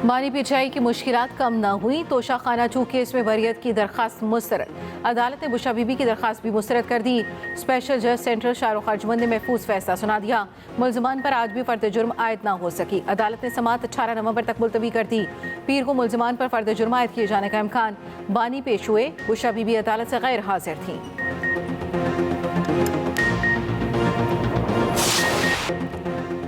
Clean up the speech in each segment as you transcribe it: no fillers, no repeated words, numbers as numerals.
मानी पिछाई की मुश्किलात कम न हुई तो शाखाना 2 केस में वरीयत की दरख्वास्त मुस्तरद। अदालत ने बुशा बीबी की दरख्वास्त भी मुस्तरद कर दी। स्पेशल जज सेंट्रल शाहरुख अर्जुमंद ने महफूज फैसला सुना दिया। मुल्जमान पर आज भी फर्द जुर्म आयद न हो सकी। अदालत ने समाअत 18 नवंबर तक मुलतवी कर दी। पीर को मुल्जमान पर फर्द जुर्म आयद किए जाने का इम्कान। बानी पेश हुए। बुशा बीबी अदालत से गैर हाजिर थी।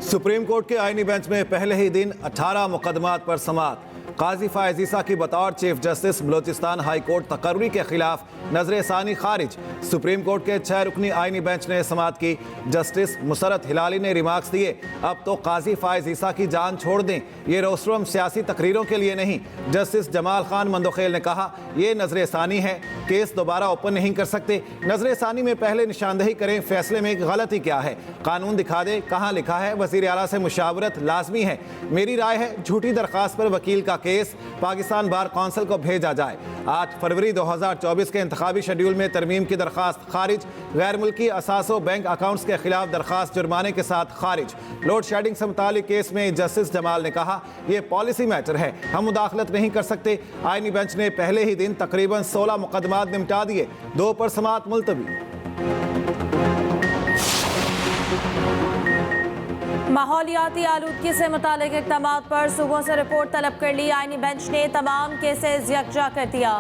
सुप्रीम कोर्ट के आईनी बेंच में पहले ही दिन 18 मुकदमात पर समाअत। काजी फायज ईसा की बतौर chief justice Balochistan high court तकर्री के खिलाफ नजर सानी खारिज। सुप्रीम कोर्ट के 6 रुकनी आईनी बेंच ने समाअत की। जस्टिस मुसरत हिलाली ने रिमार्क्स दिए, अब तो काजी फायज ईसा की जान छोड़ दें, ये रोस्ट्रम सियासी तकरीरों के लिए नहीं। जस्टिस जमाल खान मंदोखेल ने कहा, ये नजर सानी है, केस दोबारा ओपन नहीं कर सकते। नजर सानी में पहले निशानदही करें फैसले में गलती क्या है, कानून दिखा दे कहाँ लिखा है। वजीर आला से मुशावरत लाजमी है। मेरी राय है झूठी दरखास्त पर वकील का केस पाकिस्तान बार काउंसिल को भेजा जाए। 8 फरवरी 2024 के इंतखाबी शेड्यूल में तरमीम की दरखास्त खारिज। गैर मुल्की असासों बैंक अकाउंट्स के खिलाफ दरखास्त जुर्माने के साथ खारिज। लोड शेडिंग से मुतालिक केस में जस्टिस जमाल ने कहा, यह पॉलिसी मैटर है, हम मुदाखलत नहीं कर सकते। आईनी बेंच ने पहले ही दिन तकरीबन 16 मुकदमात निपटा दिए। 2 पर समाअत मुलतवी। माहौलियाती आलूदगी से मुतालिक इक़दामात पर सूबों से रिपोर्ट तलब कर ली। आईनी बेंच ने तमाम केसेस यकजा कर दिया।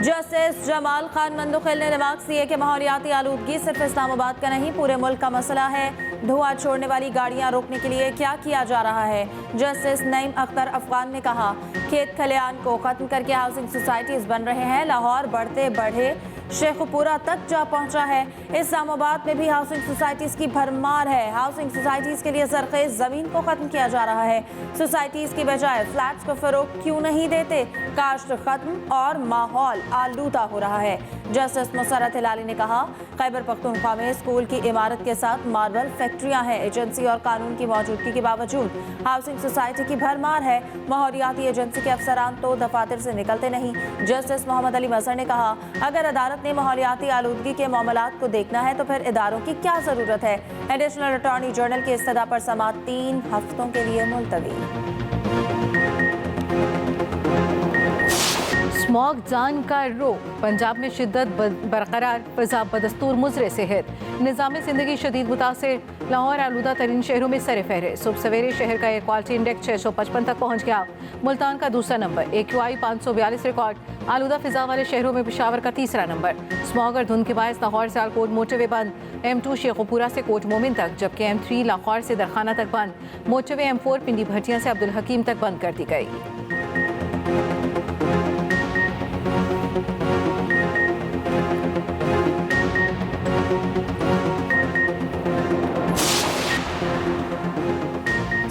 जस्टिस जमाल खान मंदोखेल ने रिमार्क्स दिए कि माहौलियाती आलूदगी सिर्फ इस्लामाबाद का नहीं, पूरे मुल्क का मसला है। धुआं छोड़ने वाली गाड़ियां रोकने के लिए क्या किया जा रहा है। जस्टिस नईम अख्तर अफगान ने कहा, खेत खलियान को खत्म करके हाउसिंग सोसाइटीज बन रहे हैं। लाहौर बढ़ते बढ़े शेखपुरा तक जा पहुंचा है। इस्लामाबाद में भी हाउसिंग सोसाइटीज की भरमार है। हाउसिंग सोसाइटीज के लिए सरखेज जमीन को खत्म किया जा रहा है। सोसाइटीज की बजाय फ्लैट्स को फरोख्त क्यों नहीं देते। काश्त खत्म और माहौल आलूदा हो रहा है। जस्टिस मुसरत हिलाली ने कहा, खैबर पख्तूनख्वा में स्कूल की इमारत के साथ मार्बल फैक्ट्रियां हैं। एजेंसी और कानून की मौजूदगी के बावजूद हाउसिंग सोसाइटी की भरमार है। माहौलियाती एजेंसी के अफसरान तो दफातर से निकलते नहीं। जस्टिस मोहम्मद अली मजहर ने कहा, अगर अदालत ने माहौलियाती आलूदगी के मामलात को देखना है तो फिर इदारों की क्या जरूरत है। एडिशनल अटॉर्नी जनरल की इस्तदा पर समाअत 3 हफ्तों के लिए मुलतवी। स्मॉग जान का रो, पंजाब में शिद्दत बरकरार, फिजा बदस्तूर मुजरे सेहत। निज़ाम ज़िंदगी शदीद मुतासिर, लाहौर आलूदा तरीन शहरों में सर फहरे। सुबह सवेरे शहर का एयर क्वालिटी इंडेक्स 655 तक पहुँच गया। मुल्तान का दूसरा नंबर, AQI 542 रिकॉर्ड। आलूदा फिजा वाले शहरों में पेशावर का तीसरा नंबर। स्मॉग और धुंध के बायस लाहौर से आलकोट मोटरवे बंद। M2 शेखुपुरा से कोट मोमिन तक, जबकि M3 लाहौर से दरखाना तक बंद। मोटरवे M4 पिंडी भटिया से अब्दुल हकीम तक बंद कर दी गई।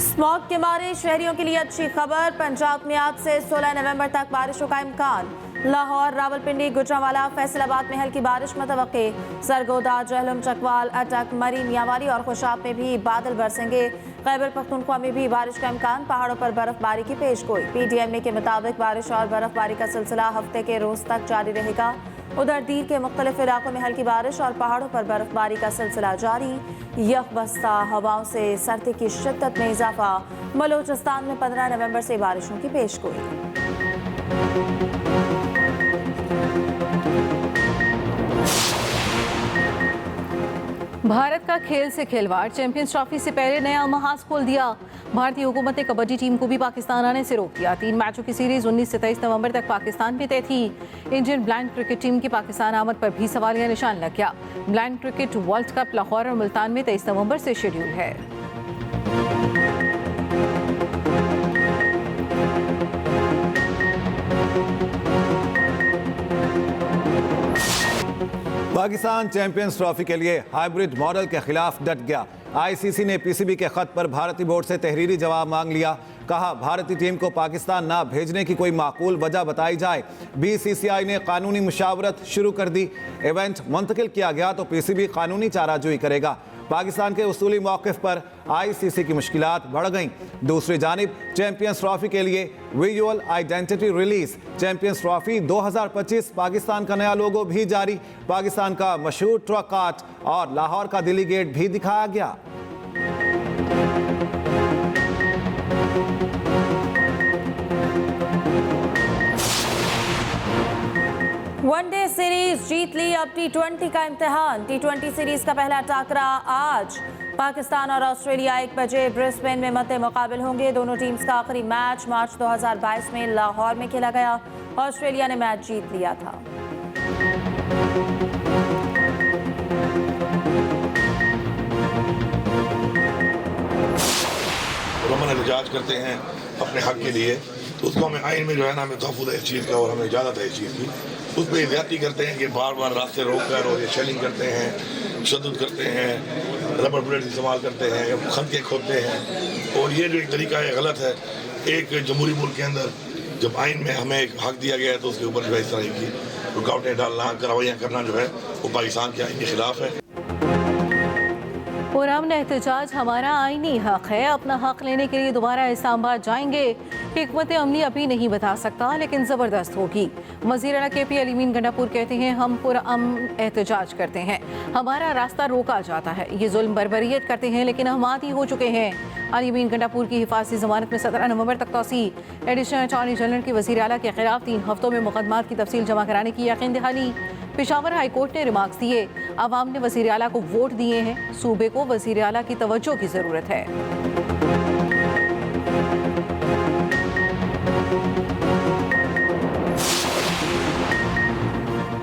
स्मॉग के मारे शहरियों के लिए अच्छी खबर। पंजाब में आज से 16 नवंबर तक बारिशों का इम्कान। लाहौर, रावलपिंडी, गुजरांवाला, फैसलाबाद में हल्की बारिश मुतवक्के। सरगोदा, जहलम, चकवाल, अटक, मरी, मियांवाली और खुशाब में भी बादल बरसेंगे। खैबर पख्तूनख्वा में भी बारिश का इम्कान। पहाड़ों पर बर्फबारी की पेशगोई। PDMA के मुताबिक बारिश और बर्फबारी का सिलसिला हफ्ते के रोज तक जारी रहेगा। उधर दीर के मुख्तलिफ इलाकों में हल्की बारिश और पहाड़ों पर बर्फबारी का सिलसिला जारी। यकबस्ता हवाओं से सर्दी की शिद्दत में इजाफा। बलोचिस्तान में 15 नवंबर से बारिशों की पेशगोई। भारत का खेल से खिलवाड़, चैंपियंस ट्रॉफी से पहले नया महाज खोल दिया। भारतीय हुकूमत ने कबड्डी टीम को भी पाकिस्तान आने से रोक दिया। 3 मैचों की सीरीज 19 से 23 नवंबर तक पाकिस्तान में तय थी। इंडियन ब्लाइंड क्रिकेट टीम की पाकिस्तान आमद पर भी सवालिया निशान लग गया। Blind cricket world cup Lahore और मुल्तान में 23 नवंबर से शेड्यूल है। पाकिस्तान चैंपियंस ट्रॉफी के लिए हाइब्रिड मॉडल के खिलाफ डट गया। ICC ने PCB के खत पर भारतीय बोर्ड से तहरीरी जवाब मांग लिया। कहा, भारतीय टीम को पाकिस्तान ना भेजने की कोई माकूल वजह बताई जाए। BCCI ने कानूनी मुशावरत शुरू कर दी। इवेंट मुंतकिल किया गया तो PCB कानूनी चाराजोई करेगा। पाकिस्तान के उसूली मौक़िफ़ पर ICC की मुश्किलात बढ़ गईं। दूसरी जानिब चैंपियंस ट्रॉफी के लिए visual identity release. Champions trophy 2025 Pakistan का नया लोगो भी जारी। पाकिस्तान का मशहूर ट्रक आर्ट और लाहौर का दिल्ली गेट भी दिखाया गया। वनडे सीरीज जीत ली, अब टी20 का इम्तिहान। टी20 सीरीज का पहला टाकरा आज पाकिस्तान और ऑस्ट्रेलिया 1 बजे ब्रिस्बेन में मद्दे मुकाबिल होंगे। दोनों टीम्स का आखिरी मैच मार्च 2022 में लाहौर में खेला गया। ऑस्ट्रेलिया ने मैच जीत लिया था। हम एहतजाज करते हैं अपने हक के लिए, तो उसको हमें आइन में जो है ना हमें तहफ़्फ़ुज़ है इस चीज़ का, और हमें इजाज़त है इस चीज़ की। उस पर ज़्यादती करते हैं कि बार बार रास्ते रोक कर और ये शेलिंग करते हैं, तशद्दुद करते हैं, रबर बुलेट इस्तेमाल करते हैं, खंदके खोदते हैं, और ये जो एक तरीका है गलत है। एक जमहूरी मुल्क के अंदर जब आइन में हमें एक हक दिया गया है तो उसके ऊपर जो है इस तरह की रुकावटें डालना, कार्रवाइयाँ करना जो है वो पाकिस्तान के आइन के खिलाफ है। पुरअमन एहतजाज हमारा आईनी हक है। अपना हक लेने के लिए दोबारा इस्लामाबाद जाएंगे। हिकमत अमली अभी नहीं बता सकता, लेकिन ज़बरदस्त होगी। वज़ीर आला KP अलीमीन गंडापुर कहते हैं, हम पुरअमन एहतजाज करते हैं, हमारा रास्ता रोका जाता है। ये जुल्म बर्बरियत करते हैं, लेकिन हम आदी हो चुके हैं। अलीमीन गंडापुर की हिफाजती ज़मानत में 17 नवंबर तक तोसी। एडिशनल अटॉर्नी जनरल की वज़ीर आला के खिलाफ 3 हफ्तों में मुकदमात की तफसील जमा कराने की यकीन दहानी। पेशावर हाई कोर्ट ने रिमार्क्स दिए, आवाम ने वज़ीर आला को वोट दिए हैं, सूबे को वज़ीर आला की तवज्जो की ज़रूरत है।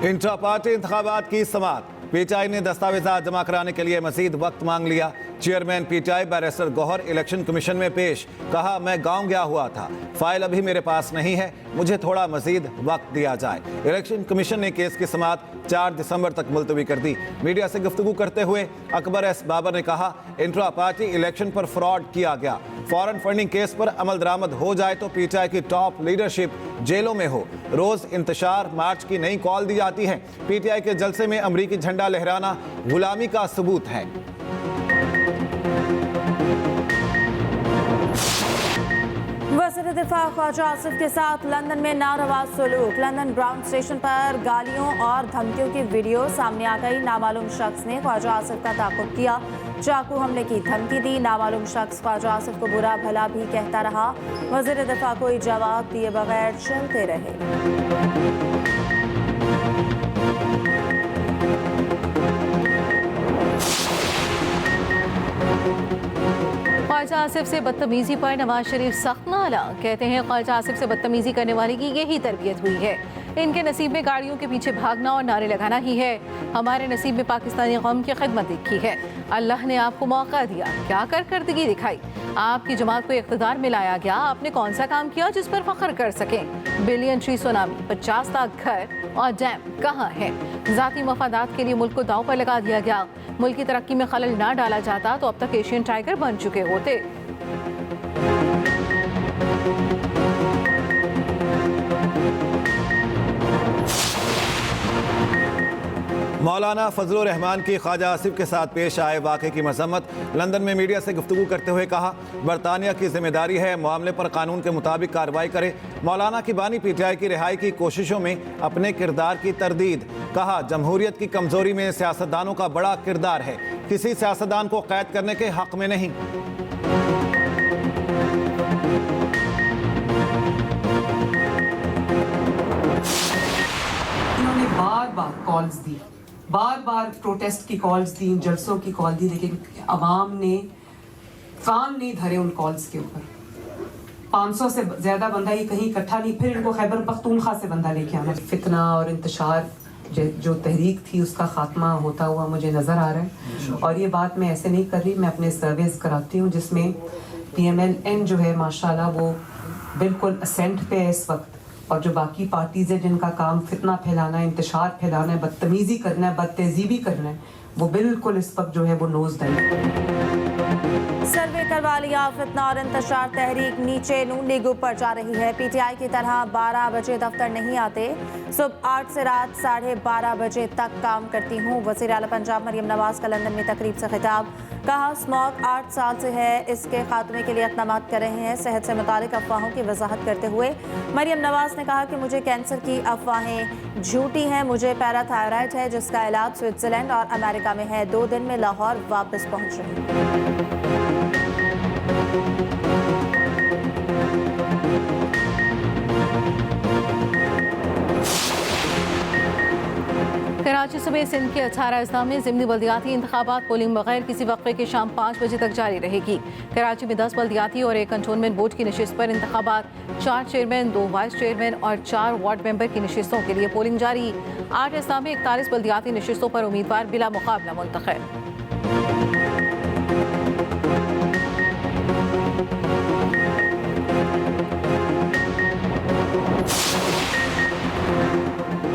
इंट्रा पार्टी इंतखाबात की समाअत। PTI ने दस्तावेज़ात जमा कराने के लिए मजीद वक्त मांग लिया। Chairman PTI barrister Gohar election commission में पेश, कहा मैं गांव गया हुआ था, फाइल अभी मेरे पास नहीं है, मुझे थोड़ा मजीद वक्त दिया जाए। इलेक्शन कमीशन ने केस की समाअत 4 दिसंबर तक मुलतवी कर दी। मीडिया से गुफ्तगू करते हुए अकबर एस बाबर ने कहा, इंट्रा पार्टी इलेक्शन पर फ्रॉड किया गया। फॉरेन फंडिंग केस पर अमल दरामद हो जाए तो PTI की टॉप लीडरशिप जेलों में हो। रोज इंतशार मार्च की नई कॉल दी जाती है। PTI के जलसे में अमरीकी झंडा लहराना गुलामी का सबूत है। वज़ीर दिफा ख्वाजा आसिफ के साथ लंदन में नारवा सलूक। लंदन ग्राउंड स्टेशन पर गालियों और धमकियों की वीडियो सामने आ गई। नामालूम शख्स ने ख्वाजा आसिफ का ताक़ुब किया, चाकू हमले की धमकी दी। नामालूम शख्स ख्वाजा आसिफ को बुरा भला भी कहता रहा। वज़ीर दिफा कोई जवाब दिए बगैर चलते रहे। ख्वाजा आसिफ से बदतमीजी पर नवाज शरीफ सख्त नाला। कहते हैं ख्वाजा आसिफ से बदतमीजी करने वाले की यही तरबियत हुई है। इनके नसीब में गाड़ियों के पीछे भागना और नारे लगाना ही है। हमारे नसीब में पाकिस्तानी कौम की खिदमत लिखी है। अल्लाह ने आपको मौका दिया, क्या करदगी दिखाई। आपकी जमात को इख्तिदार में लाया गया, आपने कौन सा काम किया जिस पर फख्र कर सकें। बिलियन ट्री सुनामी, 50 लाख घर और डैम कहाँ है। ज़ाती मफादात के लिए मुल्क को दांव पर लगा दिया गया। मुल्क की तरक्की में खलल ना डाला जाता तो अब तक एशियन टाइगर बन चुके होते। मौलाना फजलुर रहमान की ख्वाजा आसिफ के साथ पेश आए वाक़े की मजम्मत। लंदन में मीडिया से गुफ्तगू करते हुए कहा, बरतानिया की जिम्मेदारी है मामले पर कानून के मुताबिक कार्रवाई करे। मौलाना की बानी PTI की रिहाई की कोशिशों में अपने किरदार की तरदीद। कहा, जमहूरियत की कमजोरी में सियासतदानों का बड़ा किरदार है, किसी सियासतदान को कैद करने के हक में नहीं। इन्होंने बार बार कॉल्स दी, बार बार प्रोटेस्ट की कॉल्स दी, जलसों की कॉल दी, लेकिन अवाम ने कान नहीं धरे उन कॉल्स के ऊपर। 500 से ज्यादा बंदा ही कहीं इकट्ठा नहीं, फिर इनको खैबर पख्तूनख्वा से बंदा लेके आना। फितना और इंतशार जो तहरीक थी उसका खात्मा होता हुआ मुझे नज़र आ रहा है। और ये बात मैं ऐसे नहीं कर रही, मैं अपने सर्वेस कराती हूँ जिसमें PMLN जो है माशाल्लाह वो बिल्कुल असेंट पे है इस वक्त, और जो बाकी पार्टीज है जिनका काम फितना फैलाना है, इंतशार फैलाना है, बदतमीजी करना है, बदतहजीबी करना है, वो बिल्कुल इस वक्त जो है वो नोज डाउन। सर्वे करवा लिया, फितना और इंतशार तहरीक नीचे नून लीग ऊपर जा रही है। PTI की तरह 12 बजे दफ्तर नहीं आते, सुबह 8 से रात 12:30 बजे तक काम करती हूँ। वज़ीर आला पंजाब मरियम नवाज का लंदन में तकरीब से खिताब। कहा, स्मॉग 8 साल से है, इसके खात्मे के लिए इक़दाम कर रहे हैं। सेहत से मुतालिक अफवाहों की वजाहत करते हुए मरियम नवाज ने कहा कि मुझे कैंसर की अफवाहें झूठी हैं, मुझे पैराथायराइड है जिसका इलाज स्विट्ज़रलैंड और अमेरिका में है। 2 दिन में लाहौर वापस पहुँच रही हूँ। कराची समेत सिंध के 18 अजला में ज़िमनी बल्दियाती इंतखाबात पोलिंग बगैर किसी वक्फे के शाम 5 बजे तक जारी रहेगी। कराची में 10 बल्दियाती और 1 कंटोनमेंट बोर्ड की नशिस्त पर इंतखाबात, 4 चेयरमैन, 2 वाइस चेयरमैन और 4 वार्ड मेंबर की नशिस्तों के लिए पोलिंग जारी। 8 अजला में 41 बल्दियाती नशिस्तों पर उम्मीदवार बिला मुकाबला मुंतखब।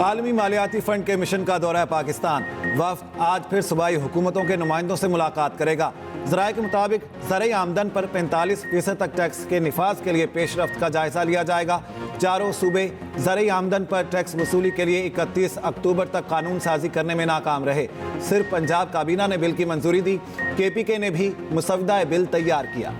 आलमी मालियाती फंड के मिशन का दौरा पाकिस्तान। वफ्द आज फिर सूबाई हुकूमतों के नुमाइंदों से मुलाकात करेगा। ज़राए के मुताबिक ज़रई आमदन पर 45% तक टैक्स के निफाज के लिए पेशरफ्त का जायजा लिया जाएगा। चारों सूबे ज़रई आमदन पर टैक्स वसूली के लिए 31 अक्टूबर तक कानून साजी करने में नाकाम रहे। सिर्फ पंजाब काबीना ने बिल की मंजूरी दी। KPK ने भी मुसवदा बिल तैयार किया।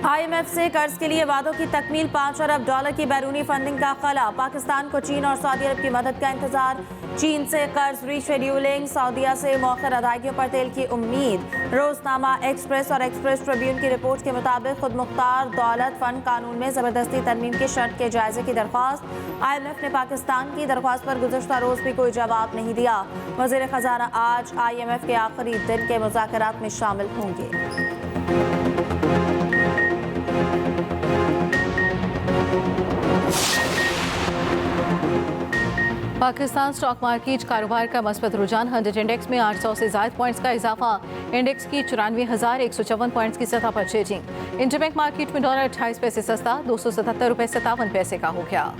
IMF से कर्ज के लिए वादों की तकमील, $5 अरब की बैरूनी फंडिंग का खला। पाकिस्तान को चीन और सऊदी अरब की मदद का इंतजार। चीन से कर्ज रीशेड्यूलिंग, सऊदीया से मौखर अदायगियों पर तेल की उम्मीद। रोजनामा एक्सप्रेस और एक्सप्रेस ट्रिब्यून की रिपोर्ट के मुताबिक खुद मुख्तार दौलत फंड कानून में जबरदस्ती तरमीम की शर्त के जायजे की दरख्वास्त। IMF ने पाकिस्तान की दरख्वास्त पर गुज़श्ता रोज भी कोई जवाब नहीं दिया। वज़ीर खजाना आज IMF के आखिरी दिन के मुज़ाकरात में शामिल होंगे। पाकिस्तान स्टॉक मार्केट कारोबार का मस्बत रुझान। 100 इंडेक्स में 800 से ज़ायद पॉइंट्स का इजाफा। इंडेक्स की 94,154 पॉइंट्स की सतह पर ट्रेडिंग। इंटरबैंक मार्केट में डॉलर 28 पैसे सस्ता, $277.57 का हो गया।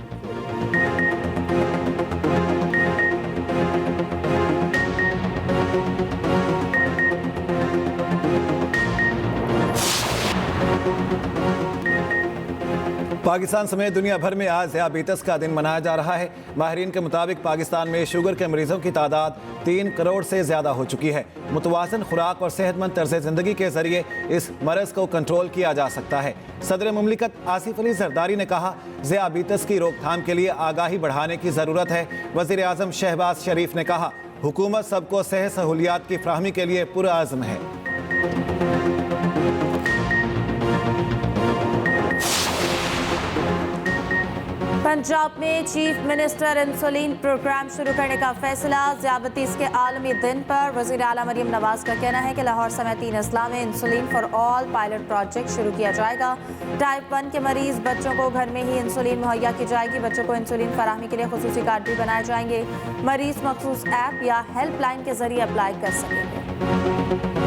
पाकिस्तान समेत दुनिया भर में आज ज़ियाबीतस का दिन मनाया जा रहा है। माहिरीन के मुताबिक पाकिस्तान में शुगर के मरीजों की तादाद 3 करोड़ से ज़्यादा हो चुकी है। मुतवाज़िन खुराक और सेहतमंद तर्ज ज़िंदगी के ज़रिए इस मरज़ को कंट्रोल किया जा सकता है। सदर मुमलिकत आसिफ अली जरदारी ने कहा, ज़ियाबीतस की रोकथाम के लिए आगाही बढ़ाने की ज़रूरत है। वज़ीर आज़म शहबाज शरीफ ने कहा, हुकूमत सबको सेहत सहूलियात की फ्राहमी के लिए पुरअज़्म है। पंजाब में चीफ मिनिस्टर इंसुलिन प्रोग्राम शुरू करने का फैसला। ज़ियाबतीस के आलमी दिन पर वज़ीर आला मरियम नवाज का कहना है कि लाहौर समेत 3 अजला में insulin for all pilot project शुरू किया जाएगा। टाइप 1 के मरीज बच्चों को घर में ही इंसुलिन मुहैया की जाएगी। बच्चों को इंसुलिन फराहमी के लिए खुसूसी कार्ड भी बनाए जाएंगे। मरीज मखसूस ऐप या हेल्पलाइन के जरिए अप्लाई कर सकेंगे।